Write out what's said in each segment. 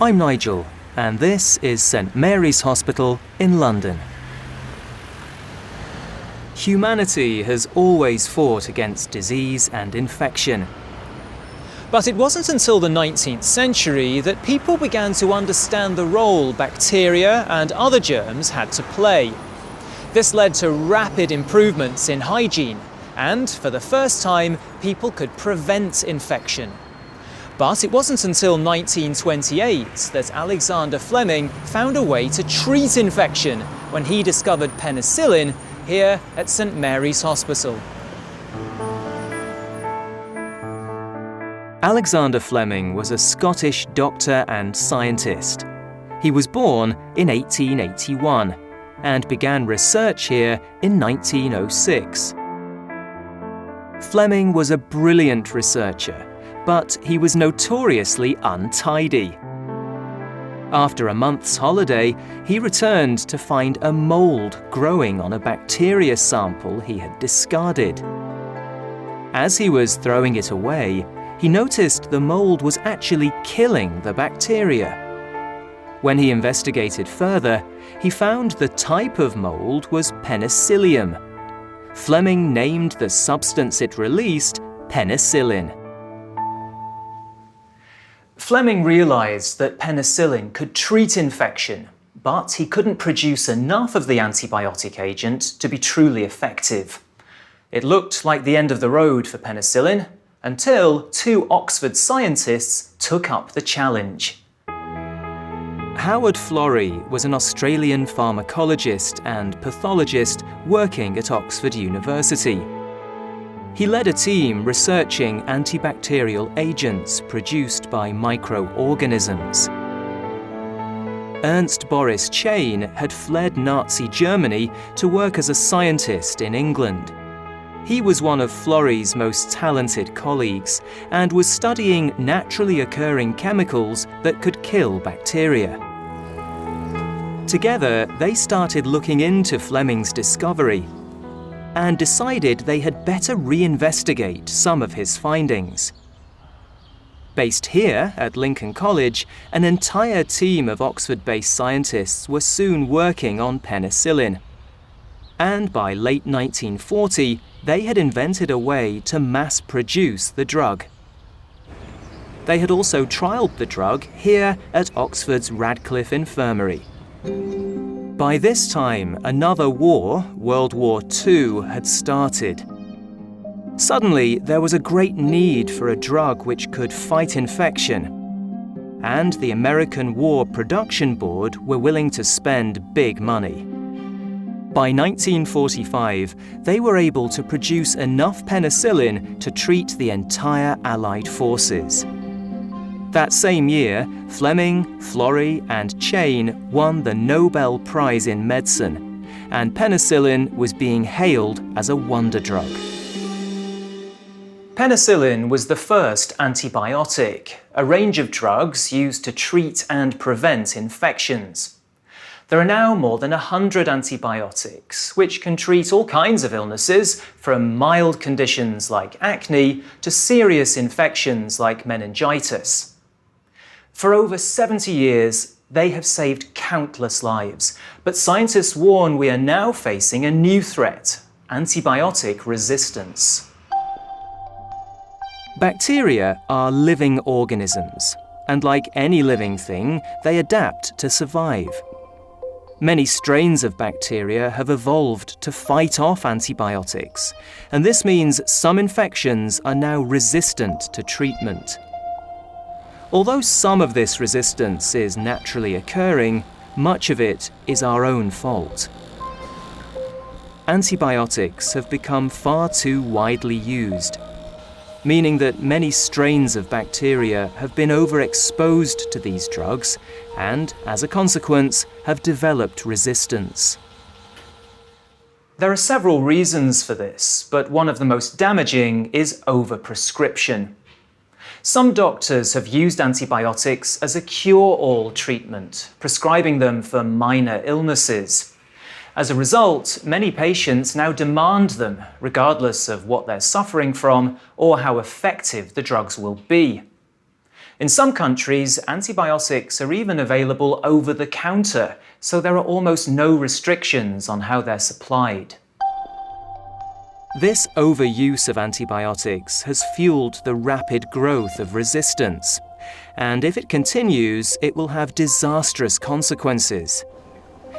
I'm Nigel, and this is St Mary's Hospital in London. Humanity has always fought against disease and infection. But it wasn't until the 19th century that people began to understand the role bacteria and other germs had to play. This led to rapid improvements in hygiene, and for the first time, people could prevent infection. But it wasn't until 1928 that Alexander Fleming found a way to treat infection when he discovered penicillin here at St Mary's Hospital. Alexander Fleming was a Scottish doctor and scientist. He was born in 1881 and began research here in 1906. Fleming was a brilliant researcher, but he was notoriously untidy. After a month's holiday, he returned to find a mold growing on a bacteria sample he had discarded. As he was throwing it away, he noticed the mold was actually killing the bacteria. When he investigated further, he found the type of mold was penicillium. Fleming named the substance it released penicillin. Fleming realised that penicillin could treat infection, but he couldn't produce enough of the antibiotic agent to be truly effective. It looked like the end of the road for penicillin until two Oxford scientists took up the challenge. Howard Florey was an Australian pharmacologist and pathologist working at Oxford University. He led a team researching antibacterial agents produced by microorganisms. Ernst Boris Chain had fled Nazi Germany to work as a scientist in England. He was one of Florey's most talented colleagues and was studying naturally occurring chemicals that could kill bacteria. Together, they started looking into Fleming's discovery and decided they had better reinvestigate some of his findings. Based here at Lincoln College, an entire team of Oxford-based scientists were soon working on penicillin. And by late 1940, they had invented a way to mass-produce the drug. They had also trialled the drug here at Oxford's Radcliffe Infirmary. By this time, another war, World War II, had started. Suddenly, there was a great need for a drug which could fight infection, and the American War Production Board were willing to spend big money. By 1945, they were able to produce enough penicillin to treat the entire Allied forces. That same year, Fleming, Florey, and Chain won the Nobel Prize in Medicine, and penicillin was being hailed as a wonder drug. Penicillin was the first antibiotic, a range of drugs used to treat and prevent infections. There are now more than 100 antibiotics, which can treat all kinds of illnesses, from mild conditions like acne to serious infections like meningitis. For over 70 years, they have saved countless lives, but scientists warn we are now facing a new threat: antibiotic resistance. Bacteria are living organisms, and like any living thing, they adapt to survive. Many strains of bacteria have evolved to fight off antibiotics, and this means some infections are now resistant to treatment. Although some of this resistance is naturally occurring, much of it is our own fault. Antibiotics have become far too widely used, meaning that many strains of bacteria have been overexposed to these drugs and, as a consequence, have developed resistance. There are several reasons for this, but one of the most damaging is overprescription. Some doctors have used antibiotics as a cure-all treatment, prescribing them for minor illnesses. As a result, many patients now demand them, regardless of what they're suffering from or how effective the drugs will be. In some countries, antibiotics are even available over the counter, so there are almost no restrictions on how they're supplied. This overuse of antibiotics has fueled the rapid growth of resistance, and if it continues, it will have disastrous consequences.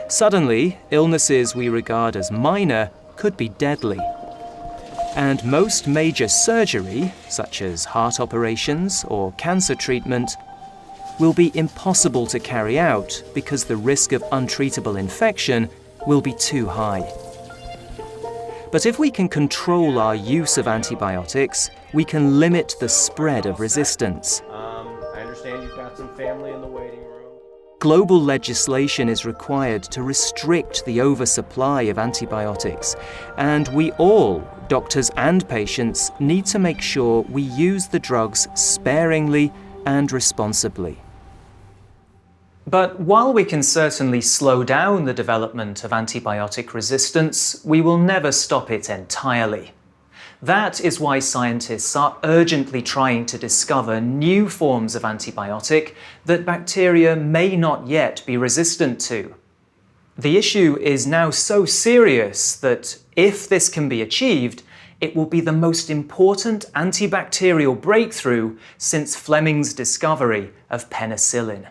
Suddenly, illnesses we regard as minor could be deadly. And most major surgery, such as heart operations or cancer treatment, will be impossible to carry out because the risk of untreatable infection will be too high. But if we can control our use of antibiotics, we can limit the spread of resistance. I understand you've got some family in the waiting room. Global legislation is required to restrict the oversupply of antibiotics, and we all, doctors and patients, need to make sure we use the drugs sparingly and responsibly. But while we can certainly slow down the development of antibiotic resistance, we will never stop it entirely. That is why scientists are urgently trying to discover new forms of antibiotic that bacteria may not yet be resistant to. The issue is now so serious that if this can be achieved, it will be the most important antibacterial breakthrough since Fleming's discovery of penicillin.